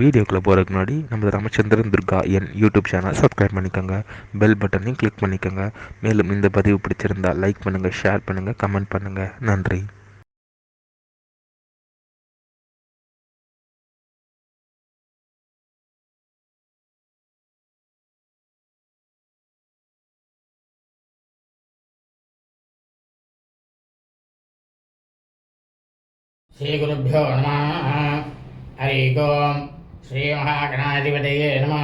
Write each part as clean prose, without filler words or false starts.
வீடியோக்குள்ளே போகிறதுக்கு முன்னாடி நம்ம ராமச்சந்திரன் துர்கா என் யூடியூப் சேனல் சப்ஸ்கிரைப் பண்ணிக்கோங்க, பெல் பட்டனையும் கிளிக் பண்ணிக்கோங்க. மேலும் இந்த பதிவு பிடிச்சிருந்தால் லைக் பண்ணுங்கள், ஷேர் பண்ணுங்கள், கமெண்ட் பண்ணுங்கள். நன்றி. ஸ்ரீகுருப்போ நம. ஹரி ஓம். ஸ்ரீ மகாகணாதிபதியே நம.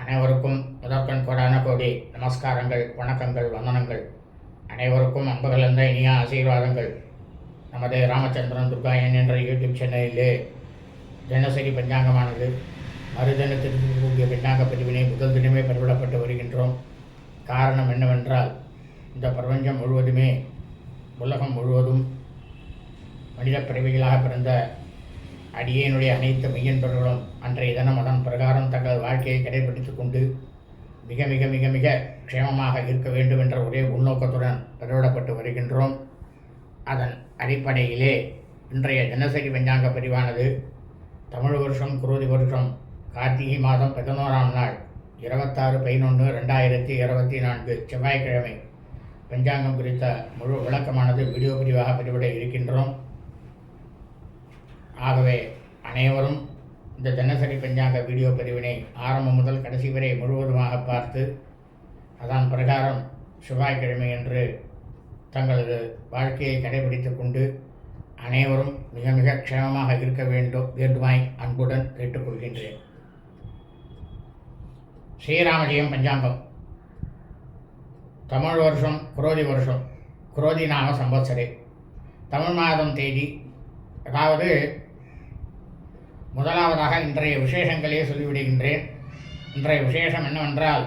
அனைவருக்கும் முதற்கண் கோடான கோடி நமஸ்காரங்கள், வணக்கங்கள், வந்தனங்கள். அனைவருக்கும் அன்புகலந்த இனிய ஆசீர்வாதங்கள். நமது ராமச்சந்திரன் துர்காயன் என்ற யூடியூப் சேனலிலே தினசரி பஞ்சாங்கமானது மறுதினத்திற்கு கூடிய பஞ்சாங்க பதிவினை முதல் தினமே பதிவிடப்பட்டு வருகின்றோம். காரணம் என்னவென்றால், இந்த பிரபஞ்சம் முழுவதுமே, உலகம் முழுவதும் மனித பிறவிகளாக பிறந்த அடியேனுடைய அனைத்து மெய்யன்பர்களும் அன்றைய தினம் அதன் பிரகாரம் தங்கள் வாழ்க்கையை கடைபிடித்துக் கொண்டு மிக மிக மிக மிக க்ஷேமமாக இருக்க வேண்டும் என்ற ஒரே உள்நோக்கத்துடன் பதிவிடப்பட்டு வருகின்றோம். அதன் அடிப்படையிலே இன்றைய தினசரி பஞ்சாங்க பதிவானது தமிழ் வருஷம் குரோதி வருஷம் கார்த்திகை மாதம் 11ஆம் நாள் 26/11/2024 செவ்வாய்க்கிழமை பஞ்சாங்கம் குறித்த முழு விளக்கமானது வீடியோ பதிவாக பதிவிட இருக்கின்றோம். ஆகவே அனைவரும் இந்த தினசரி பஞ்சாங்க வீடியோ பதிவினை ஆரம்பம் முதல் கடைசி வரை முழுவதுமாக பார்த்து அதன் பிரகாரம் செவ்வாய்க்கிழமை என்று தங்களது வாழ்க்கையை கடைபிடித்துக் கொண்டு அனைவரும் மிக மிக க்ஷேமமாக இருக்க வேண்டுமாய் அன்புடன் கேட்டுக்கொள்கின்றேன். ஸ்ரீராமஜெயம் பஞ்சாங்கம். தமிழ் வருஷம் குரோதி வருஷம், குரோதி நாம சம்பத்சரே. தமிழ் மாதம் தேதி, அதாவது முதலாவதாக இன்றைய விசேஷங்களையே சொல்லிவிடுகின்றேன். இன்றைய விசேஷம் என்னவென்றால்,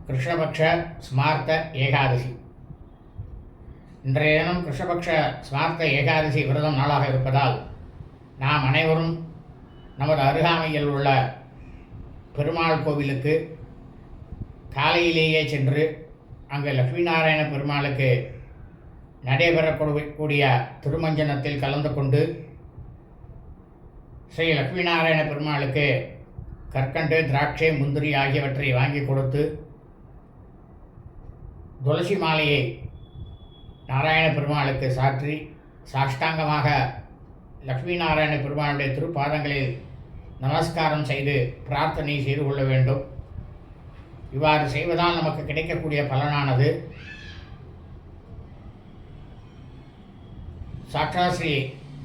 கிருஷ்ணபக்ஷ ஸ்மார்த்த ஏகாதசி. இன்றைய தினம் கிருஷ்ணபக்ஷ ஸ்மார்த்த ஏகாதசி விரதம் நாளாக இருப்பதால் நாம் அனைவரும் நமது அருகாமையில் உள்ள பெருமாள் கோவிலுக்கு காலையிலேயே சென்று அங்கு லட்சுமி நாராயண பெருமாளுக்கு நடைபெறக்கூடிய திருமஞ்சனத்தில் கலந்து கொண்டு ஸ்ரீ லட்சுமி நாராயண பெருமாளுக்கு கற்கண்டு, திராட்சை, முந்திரி ஆகியவற்றை வாங்கி கொடுத்து துளசி மாலையை நாராயண பெருமாளுக்கு சாற்றி சாஷ்டாங்கமாக லட்சுமி நாராயண பெருமாளுடைய திருப்பாதங்களில் நமஸ்காரம் செய்து பிரார்த்தனை செய்து கொள்ள வேண்டும். இவ்வாறு செய்வதால் நமக்கு கிடைக்கக்கூடிய பலனானது சாட்சா ஸ்ரீ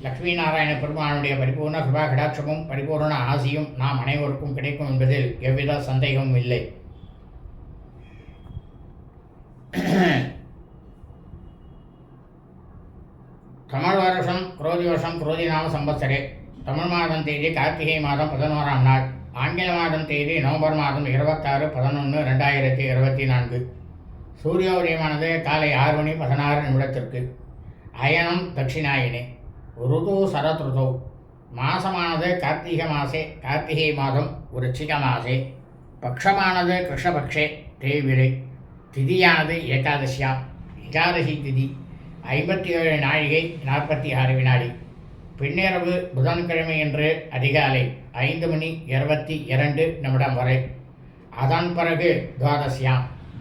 லட்சுமி நாராயண பெருமானுடைய பரிபூர்ண கிருபா கடாட்சமும் பரிபூர்ண ஆசியும் நாம் அனைவருக்கும் கிடைக்கும் என்பதில் எவ்வித சந்தேகமும் இல்லை. தமிழ் வருஷம் குரோதி வருஷம் குரோதி நாம சம்பத்சரே. தமிழ் மாதம் தேதி கார்த்திகை மாதம் 11ஆம் நாள். ஆங்கில மாதம் தேதி நவம்பர் மாதம் 26/11/2024. சூரிய உதயமானது காலை 6:16 அயனம் தட்சிணாயனே. ருது சரத் ருதோ. மாசமானது கார்த்திகை மாதம் விருச்சிக மாசே. பக்ஷமானது கிருஷ்ணபக்ஷே தேவிரை. திதியானது ஏகாதசியாம். ஏகாதசி திதி 57 நாழிகை 46 வினாடி. பின்னிரவு புதன்கிழமை என்று அதிகாலை 5:22 வரை. அதன் பிறகு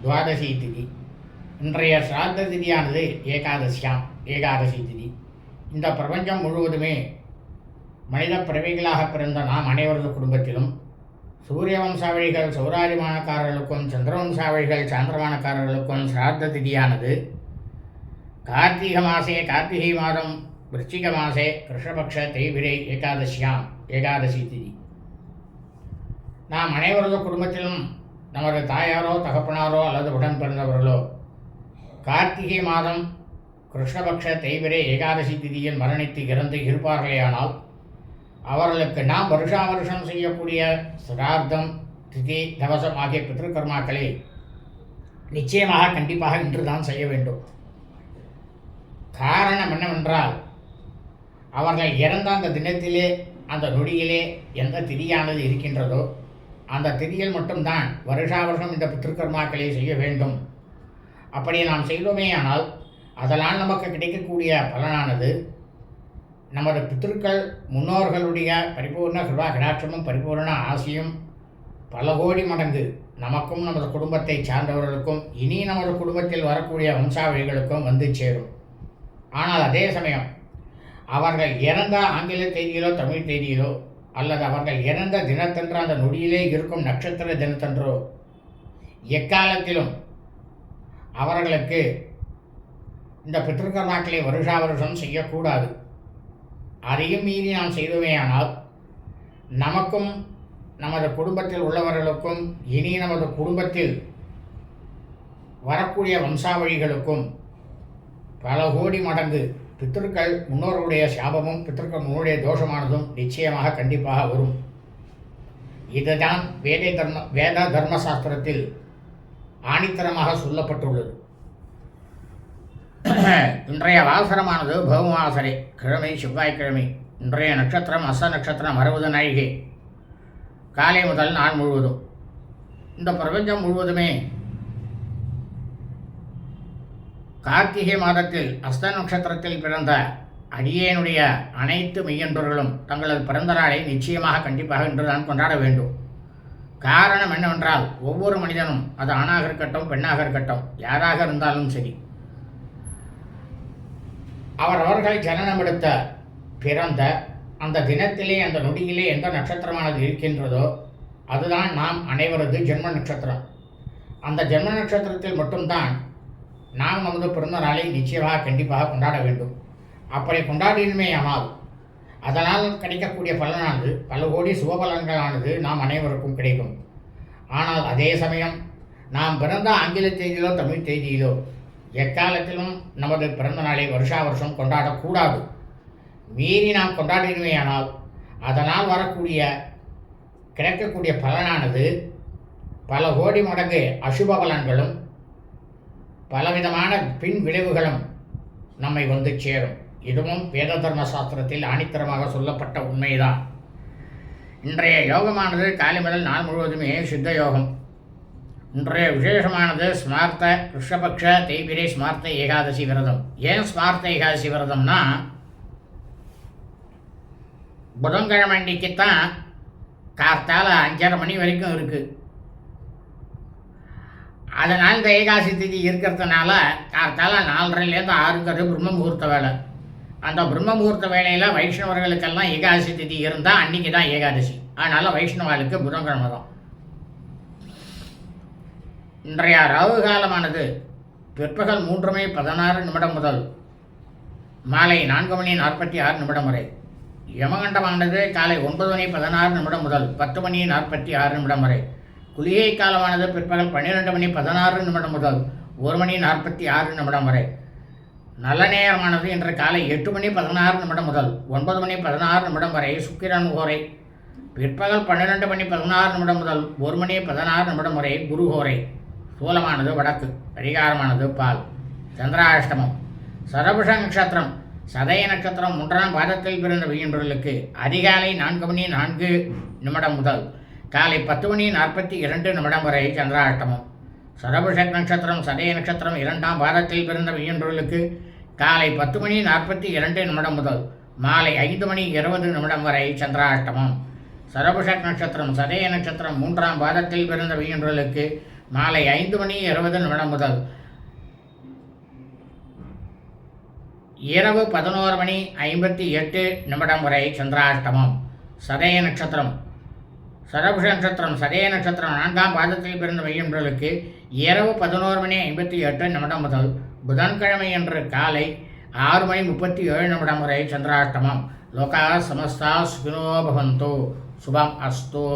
துவாதசி திதி. இன்றைய சிராத்த திதியானது ஏகாதசி திதி. இந்த பிரபஞ்சம் முழுவதுமே மனித பிறவிகளாக பிறந்த நாம் அனைவரது குடும்பத்திலும் சூரிய வம்சாவளிகள் சௌராரிமானக்காரர்களுக்கும் சந்திரவம்சாவளிகள் சாந்திரமானக்காரர்களுக்கும் சிராத்த திதியானது கார்த்திகை மாதம் விருச்சிக மாசே கிருஷ்ணபக்ஷ தேய்பிரை ஏகாதசி திதி. நாம் அனைவரது குடும்பத்திலும் நமது தாயாரோ தகப்பனாரோ அல்லது உடன் பிறந்தவர்களோ கார்த்திகை மாதம் கிருஷ்ணபக்ஷ தேய்பிரை ஏகாதசி திதியில் மரணித்து இறந்து இருப்பார்களேயானால் அவர்களுக்கு நாம் வருஷா வருஷம் செய்யக்கூடிய சிரார்த்தம், திதி, தவசம் ஆகிய பித்ருக்கர்மாக்களை நிச்சயமாக கண்டிப்பாக இன்றுதான் செய்ய வேண்டும். காரணம் என்னவென்றால், அவர்கள் இறந்த அந்த தினத்திலே, அந்த நொடியிலே எந்த திதியானது இருக்கின்றதோ அந்த திதியில் மட்டும்தான் வருஷா வருஷம் இந்த பித்ருக்கர்மாக்களை செய்ய வேண்டும். அப்படி நாம் செய்தோமே ஆனால் அதனால் நமக்கு கிடைக்கக்கூடிய பலனானது நமது பித்திருக்கள் முன்னோர்களுடைய பரிபூர்ண கிருபா கடாட்சமும் பரிபூர்ண ஆசியும் பல கோடி மடங்கு நமக்கும் நமது குடும்பத்தை சார்ந்தவர்களுக்கும் இனி நமது குடும்பத்தில் வரக்கூடிய வம்சாவளிகளுக்கும் வந்து சேரும். ஆனால் அதே சமயம் அவர்கள் இறந்த ஆங்கில தேதியிலோ தமிழ் தேதியிலோ அல்லது அவர்கள் இறந்த தினத்தன்று அந்த நொடியிலே இருக்கும் நட்சத்திர தினத்தன்றோ எக்காலத்திலும் அவர்களுக்கு இந்த பித்ருக்கர்மாக்களை வருஷா வருஷம் செய்யக்கூடாது. அதையும் மீறி நாம் செய்தோமேயானால் நமக்கும் நமது குடும்பத்தில் உள்ளவர்களுக்கும் இனி நமது குடும்பத்தில் வரக்கூடிய வம்சாவழிகளுக்கும் பல கோடி மடங்கு பித்திருக்கள் முன்னோர்களுடைய சாபமும் பித்திருக்கள் முன்னோருடைய தோஷமானதும் நிச்சயமாக கண்டிப்பாக வரும். இதுதான் வேத தர்மசாஸ்திரத்தில் ஆணித்தரமாக சொல்லப்பட்டுள்ளது. இன்றைய வாசரமானது பௌமாசரை கிழமை செவ்வாய்க்கிழமை. இன்றைய நட்சத்திரம் அஸ்த நட்சத்திரம் 60 நாழிகை காலை முதல் நாள் முழுவதும். இந்த பிரபஞ்சம் முழுவதுமே கார்த்திகை மாதத்தில் அஸ்த நட்சத்திரத்தில் பிறந்த அடியேனுடைய அனைத்து மெய்யன்பர்களும் தங்களது பிறந்த நாளை நிச்சயமாக கண்டிப்பாக இன்றுதான் கொண்டாட வேண்டும். காரணம் என்னவென்றால் ஒவ்வொரு மனிதனும் அது ஆணாக இருக்கட்டும் பெண்ணாக இருக்கட்டும் யாராக இருந்தாலும் சரி அவர்கள் ஜனனமெடுத்த பிறந்த அந்த தினத்திலே அந்த நொடியிலே எந்த நட்சத்திரமானது இருக்கின்றதோ அதுதான் நாம் அனைவரது ஜென்ம நட்சத்திரம். அந்த ஜென்ம நட்சத்திரத்தில் மட்டும்தான் நாம் நமது பிறந்த நாளை நிச்சயமாக கண்டிப்பாக கொண்டாட வேண்டும். அப்படி கொண்டாடினுமே ஆனால் அதனால் கிடைக்கக்கூடிய பலனானது பல கோடி சுபபலன்களானது நாம் அனைவருக்கும் கிடைக்கும். ஆனால் அதே சமயம் நாம் பிறந்த ஆங்கில தேதியிலோ தமிழ் தேதியிலோ எக்காலத்திலும் நமது பிறந்த நாளை வருஷா வருஷம் கொண்டாடக்கூடாது. மீறி நாம் கொண்டாடினுமே ஆனால் அதனால் வரக்கூடிய கிடைக்கக்கூடிய பலனானது பல கோடி மடங்கு அசுப பலன்களும் பலவிதமான பின் விளைவுகளும் நம்மை வந்து சேரும். இதுவும் வேத தர்ம சாஸ்திரத்தில் ஆணித்தரமாக சொல்லப்பட்ட உண்மைதான். இன்றைய யோகமானது காலை முதல் நாள் முழுவதுமே சித்த யோகம். இன்றைய விசேஷமானது ஸ்மார்த்த கிருஷ்ணபக்ஷ தேய்பிரை ஸ்மார்த்த ஏகாதசி விரதம். ஏன் ஸ்மார்த்த ஏகாதசி விரதம்னா புதன்கிழமை அன்றைக்குத்தான் கார்த்தால 5:30 மணி வரைக்கும் இருக்குது. அதனால் இந்த ஏகாதசி திதி இருக்கிறதுனால கார்த்தால 4:30லேருந்து 6 பிரம்ம முகூர்த்த வேலை. அந்த பிரம்ம முகூர்த்த வேலையில் வைஷ்ணவர்களுக்கெல்லாம் ஏகாதசி திதி இருந்தால் அன்றைக்கி தான் ஏகாதசி. அதனால் வைஷ்ணவாளுக்கு புதன்கிழமை தான். இன்றைய ராகு காலமானது பிற்பகல் 3:16 முதல் மாலை 4:46 வரை. யமகண்டமானது காலை 9:16 முதல் 10:46 வரை. குளிகை காலமானது பிற்பகல் 12:16 முதல் 1:46 வரை. நல்ல நேரமானது இன்று காலை 8:16 முதல் 9:16 வரை சுக்கிரன் ஹோரை. பிற்பகல் 12:16 முதல் 1:16 வரை குரு ஹோரை. சூலமானது வடக்கு. பரிகாரமானது பால். சந்திராஷ்டமம். சரபுஷ நட்சத்திரம் சதய நட்சத்திரம் 3ஆம் பாதத்தில் பிறந்த வியன்பர்களுக்கு அதிகாலை 4:04 முதல் காலை 10:42 வரை சந்திராஷ்டமம். சரபுஷ நட்சத்திரம் சதய நட்சத்திரம் 2ஆம் பாதத்தில் பிறந்த வியன்பர்களுக்கு காலை 10:42 முதல் மாலை 5:20 வரை சந்திராஷ்டமம். சரபுஷ நட்சத்திரம் சதய நட்சத்திரம் 3ஆம் பாதத்தில் பிறந்த வியன்பர்களுக்கு மாலை 5:20 முதல் இரவு 11:58 வரை சந்திராஷ்டமம். சதய நட்சத்திரம் சரபுஷ நட்சத்திரம் சதய நட்சத்திரம் 4ஆம் பாதத்தில் பிறந்த மையன்களுக்கு இரவு 11:58 முதல் புதன்கிழமை அன்று காலை 6:37 வரை சந்திராஷ்டமம். லோகா சமஸ்தா சுகினோ பவந்தோ. சுபம் அஸ்தோ.